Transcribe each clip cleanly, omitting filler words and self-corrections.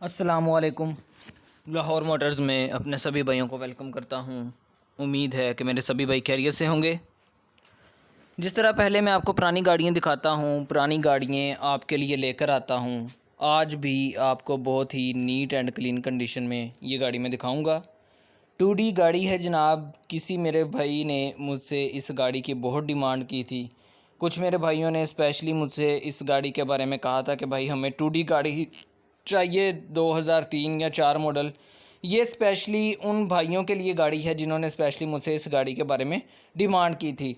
अस्सलामुअलैकुम। लाहौर मोटर्स में अपने सभी भाइयों को वेलकम करता हूं। उम्मीद है कि मेरे सभी भाई खैरियत से होंगे। जिस तरह पहले मैं आपको पुरानी गाड़ियां दिखाता हूं, पुरानी गाड़ियां आपके लिए लेकर आता हूं। आज भी आपको बहुत ही नीट एंड क्लीन कंडीशन में ये गाड़ी मैं दिखाऊंगा। 2D गाड़ी है जनाब। किसी मेरे भाई ने मुझसे इस गाड़ी की बहुत डिमांड की थी। कुछ मेरे भाइयों ने स्पेशली मुझसे इस गाड़ी के बारे में कहा था कि भाई हमें 2D गाड़ी चाहिए 2003 या 4 मॉडल। ये स्पेशली उन भाइयों के लिए गाड़ी है जिन्होंने स्पेशली मुझसे इस गाड़ी के बारे में डिमांड की थी।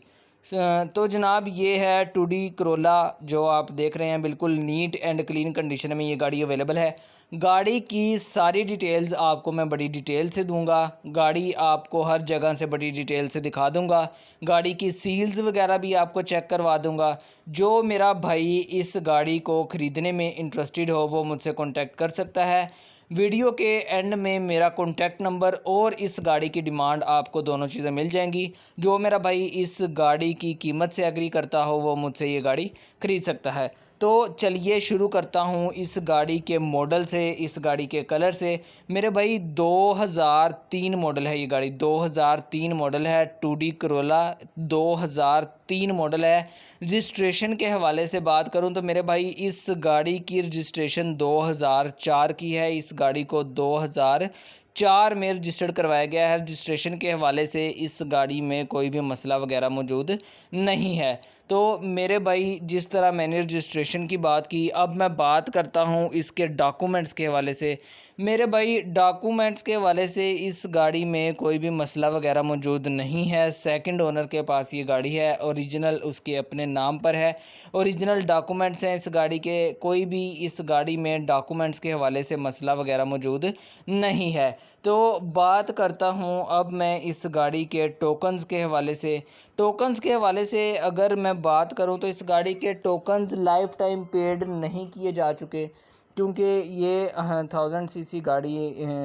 तो जनाब ये है 2D करोला जो आप देख रहे हैं। बिल्कुल नीट एंड क्लीन कंडीशन में ये गाड़ी अवेलेबल है। गाड़ी की सारी डिटेल्स आपको मैं बड़ी डिटेल से दूंगा। गाड़ी आपको हर जगह से बड़ी डिटेल से दिखा दूंगा। गाड़ी की सील्स वगैरह भी आपको चेक करवा दूंगा। जो मेरा भाई इस गाड़ी को ख़रीदने में इंटरेस्टेड हो वो मुझसे कॉन्टैक्ट कर सकता है। वीडियो के एंड में मेरा कॉन्टैक्ट नंबर और इस गाड़ी की डिमांड आपको दोनों चीज़ें मिल जाएंगी। जो मेरा भाई इस गाड़ी की कीमत से एग्री करता हो वो मुझसे ये गाड़ी ख़रीद सकता है। तो चलिए शुरू करता हूँ इस गाड़ी के मॉडल से, इस गाड़ी के कलर से। मेरे भाई 2003 मॉडल है ये गाड़ी। 2003 मॉडल है। 2D करोला 2003 मॉडल है। रजिस्ट्रेशन के हवाले से बात करूं तो मेरे भाई इस गाड़ी की रजिस्ट्रेशन 2004 की है। इस गाड़ी को 2004 में रजिस्टर्ड करवाया गया है। रजिस्ट्रेशन के हवाले से इस गाड़ी में कोई भी मसला वगैरह मौजूद नहीं है। तो मेरे भाई जिस तरह मैंने रजिस्ट्रेशन की बात की, अब मैं बात करता हूँ इसके डॉक्यूमेंट्स के हवाले से। मेरे भाई डॉक्यूमेंट्स के हवाले से इस गाड़ी में कोई भी मसला वगैरह मौजूद नहीं है। सेकंड ओनर के पास ये गाड़ी है। ओरिजिनल उसके अपने नाम पर है। ओरिजिनल डॉक्यूमेंट्स हैं इस गाड़ी के। कोई भी इस गाड़ी में डॉक्यूमेंट्स के हवाले से मसला वगैरह मौजूद नहीं है। तो बात करता हूँ अब मैं इस गाड़ी के टोकन्स के हवाले से। टोकन्स के हवाले से अगर मैं बात करूं तो इस गाड़ी के टोकन्स लाइफ टाइम पेड नहीं किए जा चुके, क्योंकि ये 1000 सीसी गाड़ी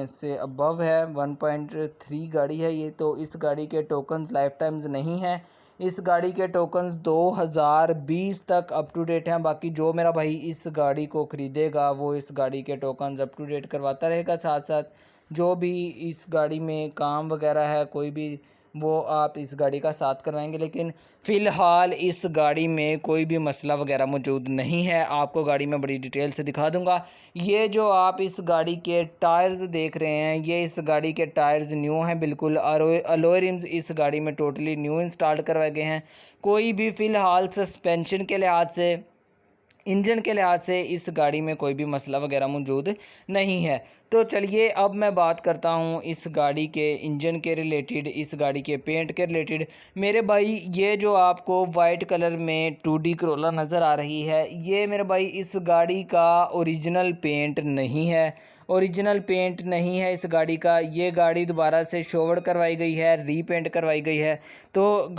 से अबव है। 1.3 गाड़ी है ये। तो इस गाड़ी के टोकन्स लाइफ टाइम्स नहीं है। इस गाड़ी के टोकन्स 2020 तक अप टू डेट हैं। बाकी जो मेरा भाई इस गाड़ी को ख़रीदेगा वो इस गाड़ी के टोकन्स अप टू डेट करवाता रहेगा। साथ साथ जो भी इस गाड़ी में काम वगैरह है कोई भी वो आप इस गाड़ी का साथ करवाएंगे। लेकिन फ़िलहाल इस गाड़ी में कोई भी मसला वगैरह मौजूद नहीं है। आपको गाड़ी में बड़ी डिटेल से दिखा दूंगा। ये जो आप इस गाड़ी के टायर्स देख रहे हैं ये इस गाड़ी के टायर्स न्यू हैं बिल्कुल। अलॉय रिम्स इस गाड़ी में टोटली न्यू इंस्टॉल करवाए गए हैं। कोई भी फ़िलहाल सस्पेंशन के लिहाज से, इंजन के लिहाज से इस गाड़ी में कोई भी मसला वगैरह मौजूद नहीं है। तो चलिए अब मैं बात करता हूँ इस गाड़ी के इंजन के रिलेटेड, इस गाड़ी के पेंट के रिलेटेड। मेरे भाई ये जो आपको वाइट कलर में 2D करोला नज़र आ रही है ये मेरे भाई इस गाड़ी का ओरिजिनल पेंट नहीं है। ओरिजिनल पेंट नहीं है इस गाड़ी का। ये गाड़ी दोबारा से शोवर्ड करवाई गई है, रीपेंट करवाई गई है। तो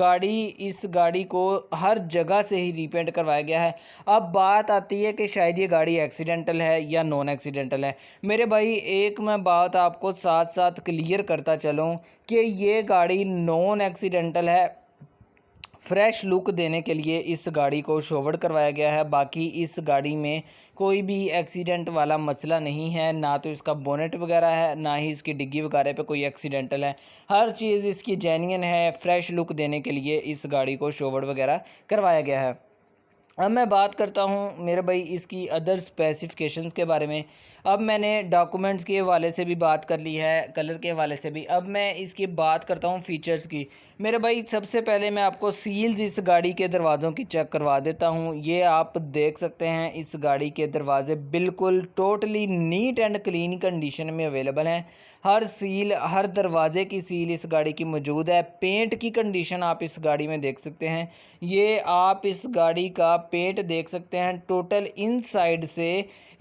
इस गाड़ी को हर जगह से ही रीपेंट करवाया गया है। अब बात आती है कि शायद ये गाड़ी एक्सीडेंटल है या नॉन एक्सीडेंटल है। मेरे भाई एक मैं बात आपको साथ साथ क्लियर करता चलूँ कि ये गाड़ी नॉन एक्सीडेंटल है। फ्रेश लुक देने के लिए इस गाड़ी को शोवर्ड करवाया गया है। बाकी इस गाड़ी में कोई भी एक्सीडेंट वाला मसला नहीं है। ना तो इसका बोनेट वगैरह है, ना ही इसकी डिग्गी वगैरह पे कोई एक्सीडेंटल है। हर चीज़ इसकी जेन्युइन है। फ्रेश लुक देने के लिए इस गाड़ी को शोवर्ड वगैरह करवाया गया है। अब मैं बात करता हूँ मेरे भाई इसकी अदर स्पेसिफिकेशंस के बारे में। अब मैंने डॉक्यूमेंट्स के हवाले से भी बात कर ली है, कलर के हवाले से भी। अब मैं इसकी बात करता हूँ फ़ीचर्स की। मेरे भाई सबसे पहले मैं आपको सील्स इस गाड़ी के दरवाज़ों की चेक करवा देता हूँ। ये आप देख सकते हैं इस गाड़ी के दरवाज़े बिल्कुल totally neat and clean condition में अवेलेबल हैं। हर सील, हर दरवाज़े की सील इस गाड़ी की मौजूद है। पेंट की कंडीशन आप इस गाड़ी में देख सकते हैं। ये आप इस गाड़ी का पेंट देख सकते हैं। टोटल इनसाइड से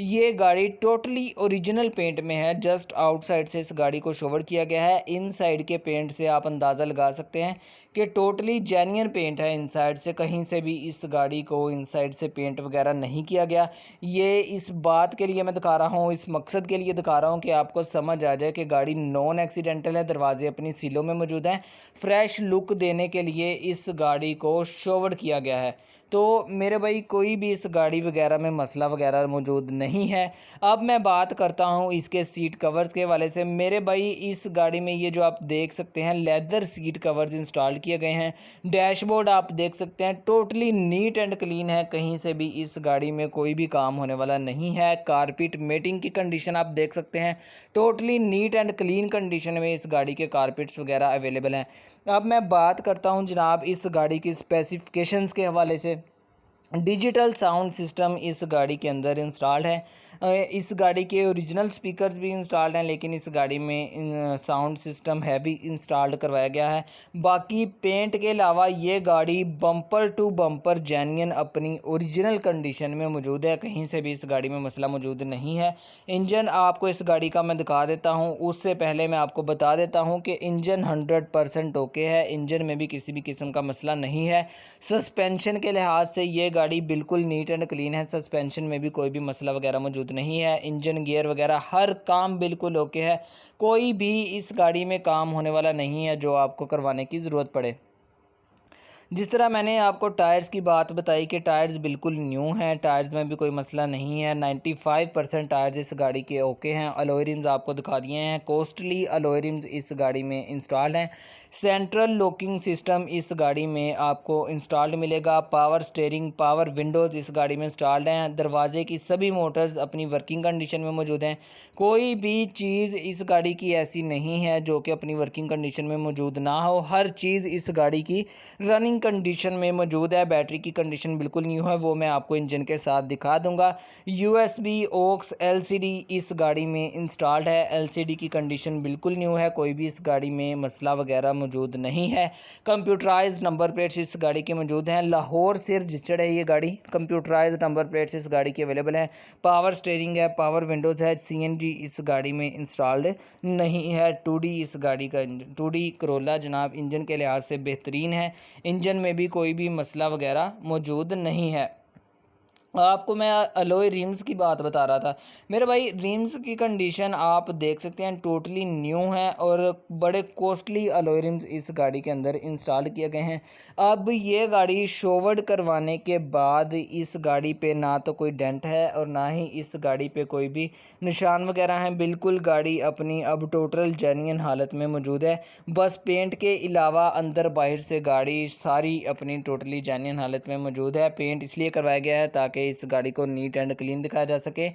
ये गाड़ी टोटली ओरिजिनल पेंट में है। जस्ट आउटसाइड से इस गाड़ी को शोवर किया गया है। इनसाइड के पेंट से आप अंदाज़ा लगा सकते हैं कि टोटली जेन्युइन पेंट है। इनसाइड से कहीं से भी इस गाड़ी को इनसाइड से पेंट वगैरह नहीं किया गया। ये इस बात के लिए मैं दिखा रहा हूँ, इस मकसद के लिए दिखा रहा हूँ कि आपको समझ आ जाए कि गाड़ी नॉन एक्सीडेंटल है। दरवाजे अपनी सीलों में मौजूद हैं। फ्रेश लुक देने के लिए इस गाड़ी को शोवर्ड किया गया है। तो मेरे भाई कोई भी इस गाड़ी वगैरह में मसला वगैरह मौजूद नहीं है। अब मैं बात करता हूँ इसके सीट कवर्स के हवाले से। मेरे भाई इस गाड़ी में ये जो आप देख सकते हैं लेदर सीट कवर्स इंस्टॉल किए गए हैं। डैशबोर्ड आप देख सकते हैं टोटली नीट एंड क्लीन है, कहीं से भी इस गाड़ी में कोई भी काम होने वाला नहीं है। कारपेट मेटिंग की कंडीशन आप देख सकते हैं, totally neat and clean condition में इस गाड़ी के कारपेट्स वगैरह अवेलेबल हैं। अब मैं बात करता हूं जनाब इस गाड़ी की स्पेसिफिकेशंस के हवाले से। डिजिटल साउंड सिस्टम इस गाड़ी के अंदर इंस्टॉल्ड है। इस गाड़ी के ओरिजिनल स्पीकर्स भी इंस्टॉल्ड हैं, लेकिन इस गाड़ी में साउंड सिस्टम हैवी इंस्टॉल्ड करवाया गया है। बाकी पेंट के अलावा ये गाड़ी बम्पर टू बम्पर जेन्युइन अपनी ओरिजिनल कंडीशन में मौजूद है, कहीं से भी इस गाड़ी में मसला मौजूद नहीं है। इंजन आपको इस गाड़ी का मैं दिखा देता हूँ, उससे पहले मैं आपको बता देता हूँ कि इंजन 100% ओके है, इंजन में भी किसी भी किस्म का मसला नहीं है। सस्पेंशन के लिहाज से ये गाड़ी बिल्कुल नीट एंड क्लीन है, सस्पेंशन में भी कोई भी मसला वगैरह मौजूद नहीं है। इंजन गियर वगैरह हर काम बिल्कुल ओके है, कोई भी इस गाड़ी में काम होने वाला नहीं है जो आपको करवाने की ज़रूरत पड़े। जिस तरह मैंने आपको टायर्स की बात बताई कि टायर्स बिल्कुल न्यू हैं, टायर्स में भी कोई मसला नहीं है। 95% टायर्स इस गाड़ी के ओके हैं। अलॉय रिम्स आपको दिखा दिए हैं, कॉस्टली अलॉय रिम्स इस गाड़ी में इंस्टॉल्ड हैं। सेंट्रल लॉकिंग सिस्टम इस गाड़ी में आपको इंस्टॉल्ड मिलेगा। पावर स्टीयरिंग, पावर विंडोज़ इस गाड़ी में इंस्टॉल्ड हैं। दरवाजे की सभी मोटर्स अपनी वर्किंग कंडीशन में मौजूद हैं। कोई भी चीज़ इस गाड़ी की ऐसी नहीं है जो कि अपनी वर्किंग कंडीशन में मौजूद ना हो, हर चीज़ इस गाड़ी की रनिंग कंडीशन में मौजूद है। बैटरी की कंडीशन बिल्कुल न्यू है, वो मैं आपको इंजन के साथ दिखा दूंगा। यूएसबी ऑक्स एलसीडी इस गाड़ी में इंस्टॉल्ड है, एलसीडी की कंडीशन बिल्कुल न्यू है, कोई भी इस गाड़ी में मसला वगैरह मौजूद नहीं है। कंप्यूटराइज्ड नंबर प्लेट्स इस गाड़ी के मौजूद हैं, लाहौर से रजिस्टर्ड है ये गाड़ी। कंप्यूटराइज्ड नंबर प्लेट्स इस गाड़ी की अवेलेबल है। पावर स्टीयरिंग है, पावर विंडोज़ है। सीएनजी इस गाड़ी में इंस्टॉल्ड नहीं है। 2D इस गाड़ी का 2D करोला जनाब इंजन के लिहाज से बेहतरीन है, इंजन में भी कोई भी मसला वगैरह मौजूद नहीं है। आपको मैं अलॉय रिम्स की बात बता रहा था मेरे भाई, रिम्स की कंडीशन आप देख सकते हैं टोटली न्यू है और बड़े कॉस्टली अलॉय रिम्स इस गाड़ी के अंदर इंस्टॉल किए गए हैं। अब ये गाड़ी शोवर्ड करवाने के बाद इस गाड़ी पे ना तो कोई डेंट है और ना ही इस गाड़ी पे कोई भी निशान वगैरह हैं, बिल्कुल गाड़ी अपनी अब टोटल जेन्युइन हालत में मौजूद है। बस पेंट के अलावा अंदर बाहर से गाड़ी सारी अपनी टोटली जेन्युइन हालत में मौजूद है। पेंट इसलिए करवाया गया है ताकि इस गाड़ी को नीट एंड क्लीन दिखाया जा सके,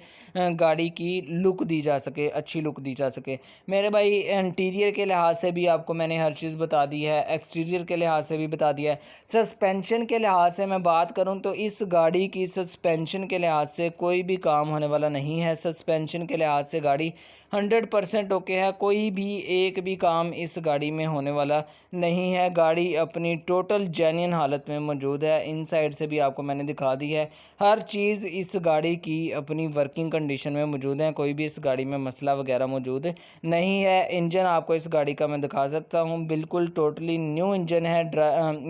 गाड़ी की लुक दी जा सके, अच्छी लुक दी जा सके। मेरे भाई इंटीरियर के लिहाज से भी आपको मैंने हर चीज़ बता दी है, एक्सटीरियर के लिहाज से भी बता दिया है। सस्पेंशन के लिहाज से मैं बात करूं तो इस गाड़ी की सस्पेंशन के लिहाज से कोई भी काम होने वाला नहीं है। सस्पेंशन के लिहाज से गाड़ी 100% ओके है, कोई भी एक भी काम इस गाड़ी में होने वाला नहीं है। गाड़ी अपनी टोटल जेन्युइन हालत में मौजूद है। इन साइड से भी आपको मैंने दिखा दी है, हर चीज़ इस गाड़ी की अपनी वर्किंग कंडीशन में मौजूद है, कोई भी इस गाड़ी में मसला वगैरह मौजूद नहीं है। इंजन आपको इस गाड़ी का मैं दिखा सकता हूँ, बिल्कुल टोटली न्यू इंजन है।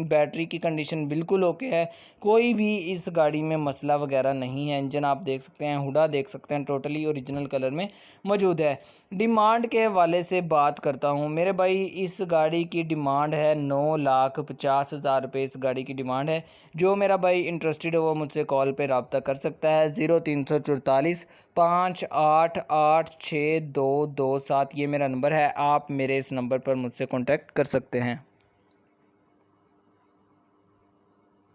बैटरी की कंडीशन बिल्कुल ओके है, कोई भी इस गाड़ी में मसला वगैरह नहीं है। इंजन आप देख सकते हैं, हुडा देख सकते हैं, टोटली ओरिजिनल कलर में मौजूद है। डिमांड के हवाले से बात करता हूँ मेरे भाई, इस गाड़ी की डिमांड है 9,50,000 रुपये इस गाड़ी की डिमांड है। जो मेरा भाई इंटरेस्टेड हो वो मुझसे कॉल पे रब्ता कर सकता है। 0344 588 6227 ये मेरा नंबर है, आप मेरे इस नंबर पर मुझसे कॉन्टैक्ट कर सकते हैं।